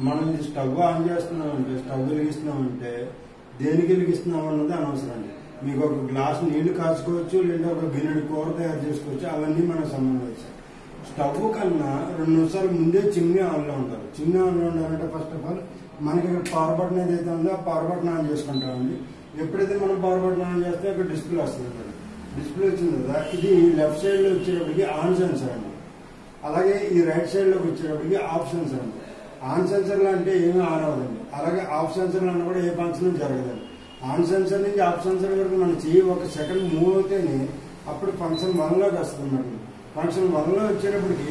మనం ఇది stove on చేస్తున్నామంటే, స్టవ్ వెలిగిస్తున్నామంటే దేనికి వెలిగిస్తున్నాం అన్నది అనవసరం అండి. మీకు ఒక గ్లాస్ నీళ్లు కాచుకోవచ్చు, లేదా ఒక గిన్నెడు కూర తయారు చేసుకోవచ్చు, అవన్నీ మనకు సంబంధం. స్టవ్ కన్నా 2 నిమిషాలు ముందే చిమ్నీ ఆన్లో ఉంటారు. చిమ్నీ ఆన్లో ఉండాలంటే ఫస్ట్ ఆఫ్ ఆల్ మనకి ఇక్కడ పవర్ బటన్ ఏదైతే ఉందో ఆ పవర్ బటన్ ఆన్ చేసుకుంటామండి. ఎప్పుడైతే మనం పవర్ బటన్ ఆన్ చేస్తే అక్కడ డిస్ప్లే వస్తుంది. డిస్ప్లే వచ్చింది కదా, ఇది లెఫ్ట్ సైడ్ లో వచ్చేటప్పటికి ఆన్ సెన్సర్ అండి. అలాగే ఈ రైట్ సైడ్ లోకి వచ్చేటప్పటికి ఆఫ్ సెన్సర్ అండి. ఆన్ సెన్సర్ లో అంటే ఏమీ ఆన్ అవ్వదండి. అలాగే ఆఫ్ సెన్సర్ లో కూడా ఏ ఫంక్షన్ జరగదండి. ఆన్ సెన్సర్ నుంచి ఆఫ్ సెన్సర్ వరకు మన చెయ్యి 1 సెకండ్ మూవ్ అవుతేనే అప్పుడు ఫంక్షన్ 1 లోకి వస్తుంది. ఫంక్షన్ 1 లో వచ్చేటప్పటికి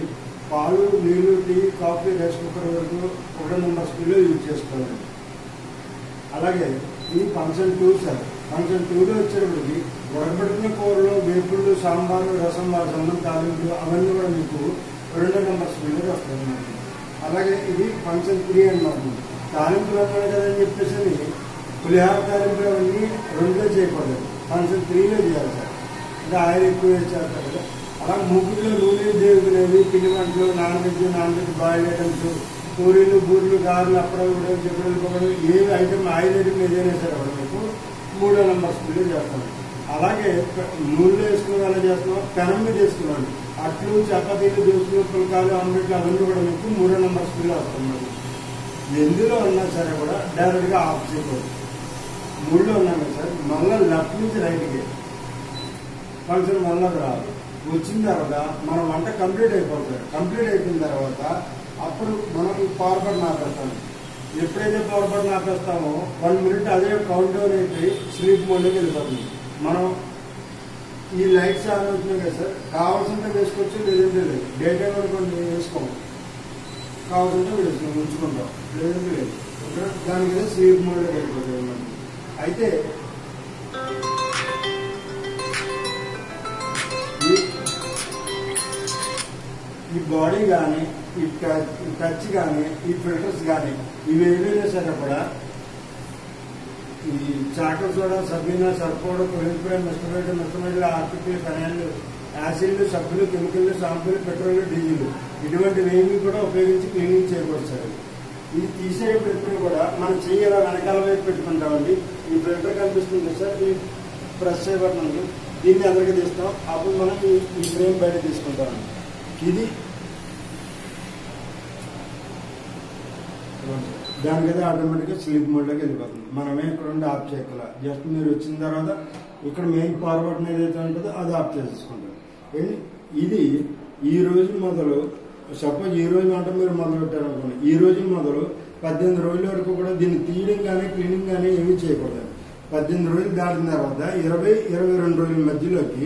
పాలు, నీళ్లు, టీ, కాఫీ, రైస్ కుక్కర్ వరకు 1 నెంబర్ స్పీడ్లో యూజ్ చేసుకోవాలండి. అలాగే ఇది ఫంక్షన్ 2 సార్. ఫంక్షన్ 2లో వచ్చేటప్పటికి ఉడకబెట్టిన కూరలు, వేపుళ్ళు, సాంబారు, రసం, వాసనం, తాలింపులు అవన్నీ కూడా మీకు 2 నెంబర్ స్పీడ్లో వస్తాయి. అలాగే ఇది ఫంక్షన్ 3 అన్నమాట. తాలింపులు అన్నాడు కదని చెప్పేసి పులిహార తాలింపులు అవన్నీ 2లో చేయకూడదు, ఫంక్షన్ 3లో చేయాలి సార్. అంటే ఆయిల్ ఎక్కువ చేస్తారు కదా. అలా ముగ్గురులో నూనె దేవుకునేవి, పిండి వంటలు, నాన్ వెజ్ బాయిల్ ఐటమ్స్, పూరీలు, బూరెలు, గారెలు, అప్పడాలు, చెప్పులు, పొగలు, ఏ ఐటమ్ ఆయిల్ ఐటమ్ ఏదైనా సరే కూడా మీకు 3వ నెంబర్ స్పీడ్లో చేస్తాం. అలాగే నూనెలో వేసుకుని అలా చేస్తున్నాం, పెనం మీద వేసుకున్నాం. అట్లు, చపాతీలు, దోశలు, పుల్కాలు, ఆమ్లెట్లు అవన్నీ కూడా మీకు 3వ నెంబర్ స్పీడ్లో వస్తున్నాం. ఎందులో ఉన్నా సరే కూడా డైరెక్ట్గా ఆఫ్ చేయకూడదు. 3లో ఉన్నాం సార్. మళ్ళీ లెఫ్ట్ నుంచి రైట్కి ఫంక్షన్ 1లోకి రాదు. వచ్చిన తర్వాత మన వంట కంప్లీట్ అయిపోతుంది. కంప్లీట్ అయిపోయిన తర్వాత అప్పుడు మనం ఈ పవర్ బటన్ ఆపేస్తాము. ఎప్పుడైతే పవర్ బటన్ ఆపేస్తామో 1 మినిట్ అదే కౌంట్ డౌన్ అయిపోయి స్లీప్ మోడ్లోకి వెళ్ళిపోతుంది. మనం ఈ లైట్స్ ఆన్ అవుతున్నాయి కదా సార్, కావాల్సింటే వేసుకోవచ్చు, లేదంటే లేదు. డే టైం అనుకోండి వేసుకోము, కావాల్సింటే వేసుకుంటాం, ఉంచుకుంటాం, లేదంటే లేదు. దానికి స్లీప్ మోడ్లోకి వెళ్ళిపోతుంది అన్నమాట. అయితే ఈ బాడీ కానీ, ఈ టచ్ కానీ, ఈ ఫిల్టర్స్ కానీ ఇవి ఏవైనా సరే కూడా ఈ చాకల్ సోడా, సబీనా, సర్పోడా, కొలింపైడ్, మిస్టమైడ్, ఆర్టిఫిషియల్, ఫెనాయిల్, యాసిడ్లు, సబ్బులు, కెమికల్లు, షాంపూలు, పెట్రోల్, డీజిల్ ఇటువంటివి ఏమి కూడా ఉపయోగించి క్లీనింగ్ చేయకూడదు సార్. ఇది తీసేటప్పుడు ఎప్పుడు కూడా మనం చెయ్యి వెనకాల వైపు పెట్టుకుంటామండి. ఈ ఫిల్టర్ కనిపిస్తుంది సార్, ఈ ప్రెస్ చేయబడినందుకు దీన్ని ఎదురుగా తీస్తాం. అప్పుడు మనం ఈ ఫ్రేమ్ బయట తీసుకుంటామండి. ఇది దానికైతే ఆటోమేటిక్గా స్లీప్ మోడ్లోకి వెళ్ళిపోతుంది. మనమే ఇక్కడ ఉండి ఆఫ్ చేయగల. జస్ట్ మీరు వచ్చిన తర్వాత ఇక్కడ మెయిన్ పవర్ బటన్ ఏదైతే ఉంటుందో అది ఆఫ్ చేసుకుంటారు. ఇది ఈ రోజు మొదలు, సపోజ్ ఈ రోజు వంట మీరు మొదలు పెట్టారనుకోండి, ఈ రోజు మొదలు 18 రోజుల వరకు కూడా దీన్ని తీయడం కానీ క్లీనింగ్ కానీ ఏమీ చేయకూడదు. 18 రోజులు దాటిన తర్వాత 20-22 రోజుల మధ్యలోకి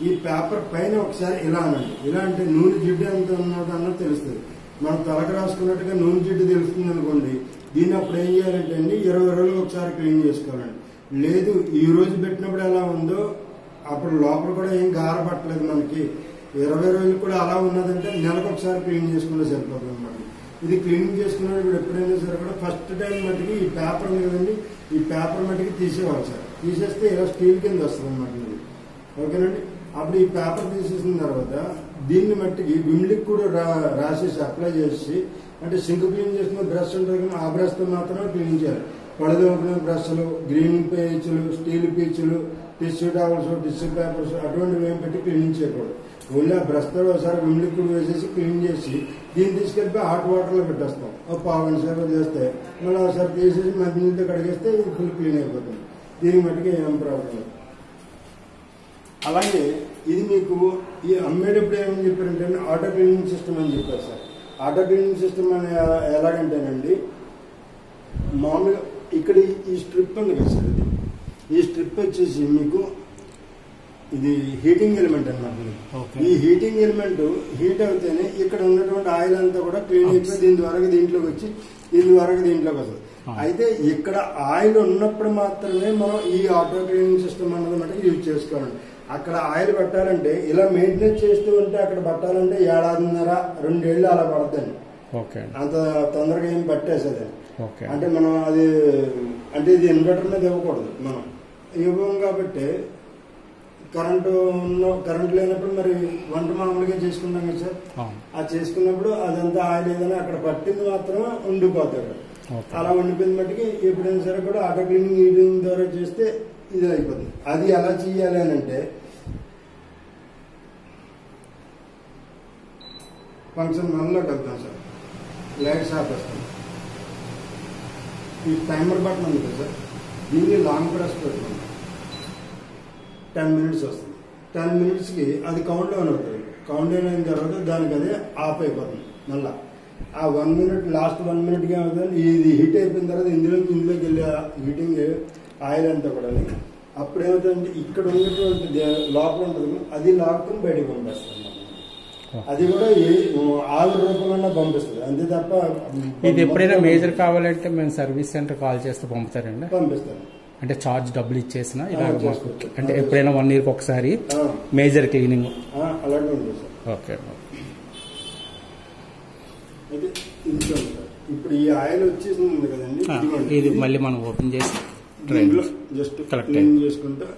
ఈ పేపర్ పైన ఒకసారి ఇలా అనండి. ఇలా అంటే నూనె జిడ్డు ఎంత ఉన్నది అన్నది తెలుస్తుంది. మనం తలకు రాసుకున్నట్టుగా నూనె జిడ్డు తెలుస్తుంది అనుకోండి. దీన్ని అప్పుడు ఏం చేయాలంటే అండి 20 రోజులు ఒకసారి క్లీన్ చేసుకోవాలండి. లేదు ఈ రోజు పెట్టినప్పుడు ఎలా ఉందో అప్పుడు లోపల కూడా ఏం గారపట్టలేదు మనకి, 20 రోజులు కూడా అలా ఉన్నదంటే నెలకు ఒకసారి క్లీన్ చేసుకుంటే సరిపోతుంది అన్నమాట. ఇది క్లీనింగ్ చేసుకున్నప్పుడు ఎప్పుడైనా సరే కూడా ఫస్ట్ టైం మట్టికి ఈ పేపర్ కదండి, ఈ పేపర్ మట్టికి తీసేవాళ్ళు సార్. తీసేస్తే ఇలా స్టీల్ కింద వస్తుంది అన్నమాట. ఓకేనండి. అప్పుడు ఈ పేపర్ తీసేసిన తర్వాత దీన్ని మట్టికి విమ్ లిక్విడ్ రాసేసి అప్లై చేసి, అంటే సింక్ క్లీన్ చేసిన బ్రష్ ఉంటుంది కానీ ఆ బ్రష్తో మాత్రమే క్లీన్ చేయాలి. పడదొంపిన బ్రష్లు, గ్రీన్ పీచులు, స్టీల్ పీచులు, టిష్యూ టవల్స్, టిష్యూ పేపర్స్ అటువంటివి ఏం పెట్టి క్లీనింగ్ చేయకూడదు. ఓన్లీ ఆ బ్రష్తో ఒకసారి విమ్ లిక్విడ్ వేసేసి క్లీన్ చేసి దీన్ని తీసుకెళ్ళి హాట్ వాటర్లో పెట్టేస్తాం. ఒక 1/2 గంట సేపు చేస్తే మళ్ళీ ఒకసారి తీసేసి మంచి నీళ్ళతో కడిగేస్తే ఇది ఫుల్ క్లీన్ అయిపోతుంది. దీని మట్టికి ఏం ప్రాబ్లం లేదు. అలాగే ఇది మీకు ఈ అమ్మేటప్పుడు ఏమని చెప్పారంటే ఆటో క్లీనింగ్ సిస్టమ్ అని చెప్పారు సార్. ఆటో క్లీనింగ్ సిస్టమ్ అని ఎలాగంటేనండి, మామూలుగా ఇక్కడ ఈ స్ట్రిప్ ఉంది కదా సార్, ఈ స్ట్రిప్ వచ్చేసి మీకు ఇది హీటింగ్ ఎలిమెంట్ అన్నమాట. ఈ హీటింగ్ ఎలిమెంట్ హీట్ అవుతేనే ఇక్కడ ఉన్నటువంటి ఆయిల్ అంతా కూడా క్లీన్ అయిపోయి దీని ద్వారా దీంట్లోకి వచ్చి దీని ద్వారా దీంట్లోకి వస్తుంది. అయితే ఇక్కడ ఆయిల్ ఉన్నప్పుడు మాత్రమే మనం ఈ ఆటో క్లీనింగ్ సిస్టమ్ అన్నది మటుకు యూజ్ చేసుకోవాలండి. అక్కడ ఆయిల్ పెట్టాలంటే ఇలా మెయింటెనెన్స్ చేస్తూ ఉంటే అక్కడ పట్టాలంటే 1.5-2 ఏళ్ళు అలా పడుతుంది. అంత తొందరగా ఏం పట్టేసేది. అంటే మనం అది అంటే ఇది ఇన్వర్టర్ మీద ఇవ్వకూడదు, మనం ఇవ్వం కాబట్టి కరెంట్ లేనప్పుడు మరి వంట మామూలుగా చేసుకుంటాం కదా సార్, ఆ చేసుకున్నప్పుడు అదంతా ఆయిల్ ఏదైనా అక్కడ పట్టింది మాత్రమే ఉండిపోతాడు. అలా ఉండిపోయిన మట్టికి ఎప్పుడైనా సరే కూడా ఆటో క్లీనింగ్ ఈవినింగ్ ద్వారా చేస్తే ఇది అయిపోతుంది. అది ఎలా చేయాలి అని అంటే ఫంక్షన్ 1లోకి వెళ్తాం సార్. లైట్స్ ఆపేస్తాం. ఈ టైమర్ బటన్ ఉంది కదా సార్, దీన్ని లాంగ్ ప్రెస్ పెట్టుకుంటాం. 10 minutes వస్తుంది. 10 minutesకి అది కౌంట్ డౌన్ అవుతుంది. కౌంట్ డౌన్ అయిన తర్వాత దానికి అదే ఆఫ్ అయిపోతుంది. మళ్ళీ ఆ 1 minute లాస్ట్ 1 minuteకి ఏమవుతుంది, ఇది హీట్ అయిపోయిన తర్వాత ఇందులోకి వెళ్ళే హీటింగ్ ఆయిల్ అంతా కూడా అప్పుడు ఏమవుతుందంటే ఇక్కడ ఉన్నటువంటి లోపల ఉంటుంది, అది లాక్కుని బయటకు పంపిస్తుంది. అది కూడా ఆవిరి రూపంలో పంపిస్తుంది అంతే తప్ప. ఇది ఎప్పుడైనా మేజర్ కావాలంటే మేము సర్వీస్ సెంటర్ కాల్ చేస్తే పంపుతారండి? పంపిస్తాను. అంటే చార్జ్ డబ్బులు ఇచ్చేసిన ఇలా అంటే ఎప్పుడైనా 1 yearకి ఒకసారి మేజర్ క్లీనింగ్ అలాగే ఉంటుంది సార్. ఓకే. అయితే ఇప్పుడు ఈ ఆయిల్ వచ్చేసింది కదండి, ఇది మళ్ళీ మనం ఓపెన్ చేసి జస్ట్ క్లీన్ చేసుకుంటా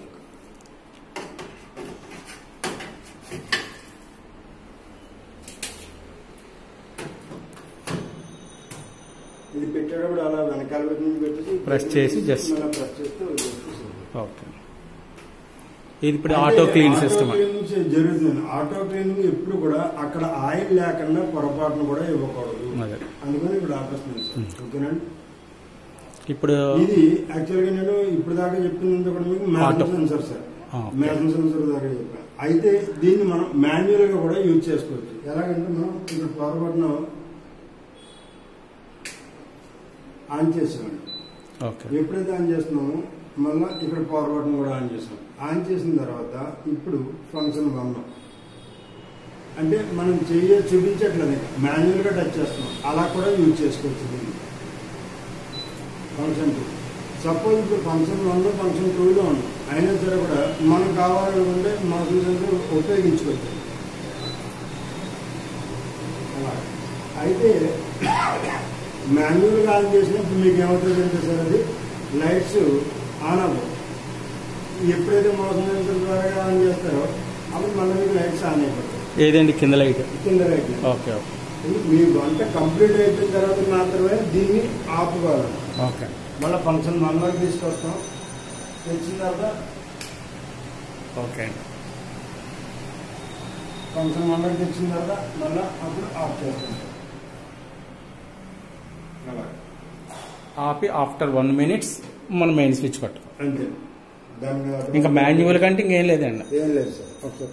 ఇది పెట్టేటప్పుడు అలా వెనకాల పెట్టేసి ప్రెస్ చేసి జస్ట్ ప్రెస్ చేస్తే ఓకే. ఇది ఇప్పుడు ఆటో క్లీన్ సిస్టమ్ జరుగుతుంది. ఆటో క్లీనింగ్ ఎప్పుడు కూడా అక్కడ ఆయిల్ లేకుండా పొరపాటును కూడా ఇవ్వకూడదు, అందుకని ఇప్పుడు ఆపేస్తుంది సార్. ఓకేనండి. ఇప్పుడు ఇది యాక్చువల్గా నేను ఇప్పుడు దాకా చెప్పింది కూడా మీకు mansion sensor sir, mansion sensor దాకా చెప్పాను. అయితే దీన్ని మనం మాన్యువల్ గా కూడా యూజ్ చేసుకోవచ్చు. ఎలాగంటే మనం ఇక్కడ పొరపాటును ఆన్ చేసామండి. ఎప్పుడైతే ఆన్ చేస్తున్నామో మళ్ళీ ఇక్కడ పవర్ బటన్ కూడా ఆన్ చేసాం. ఆన్ చేసిన తర్వాత ఇప్పుడు ఫంక్షన్ 1 అంటే మనం చూపించట్లేదు, మాన్యువల్ గా టచ్ చేస్తున్నాం, అలా కూడా యూజ్ చేసుకోవచ్చు దీన్ని. ఫంక్షన్ 2 సపోజ్ ఇప్పుడు ఫంక్షన్ 1 ఫంక్షన్ 2లో ఉన్నాం, అయినా సరే కూడా మనం కావాలనుకుంటే మోషన్ సెన్సర్ ఉపయోగించుకోవచ్చు. అలా అయితే మాన్యువల్గా ఆన్ చేసినప్పుడు మీకు ఏమవుతుందంటే సార్ అది లైట్స్ ఆన్ అవ్వవు. ఎప్పుడైతే మోషన్ సెన్సర్ ద్వారా ఆన్ చేస్తారో అప్పుడు మళ్ళీ మీకు లైట్స్ ఆన్ అయిపోతాయి. ఏదండి కింద లైట్? కింద లైట్. ఓకే. మీ వంట కంప్లీట్ అయిపోయిన తర్వాత మాత్రమే దీన్ని ఆపుకోవాలి. ఓకే. మళ్ళీ ఫంక్షన్ 1లోకి తీసుకొస్తాం. తెచ్చిన తర్వాత ఓకే ఫంక్షన్ 1లోకి తెచ్చిన తర్వాత మళ్ళీ అప్పుడు ఆఫ్ చేస్తాం. ఆపి ఆఫ్టర్ 1 minute మనం మెయిన్ స్విచ్ కొట్టాం అంతే. దాని ఇంకా మాన్యువల్ కంటే ఇంకేం లేదండి. ఏం లేదు సార్. ఒకసారి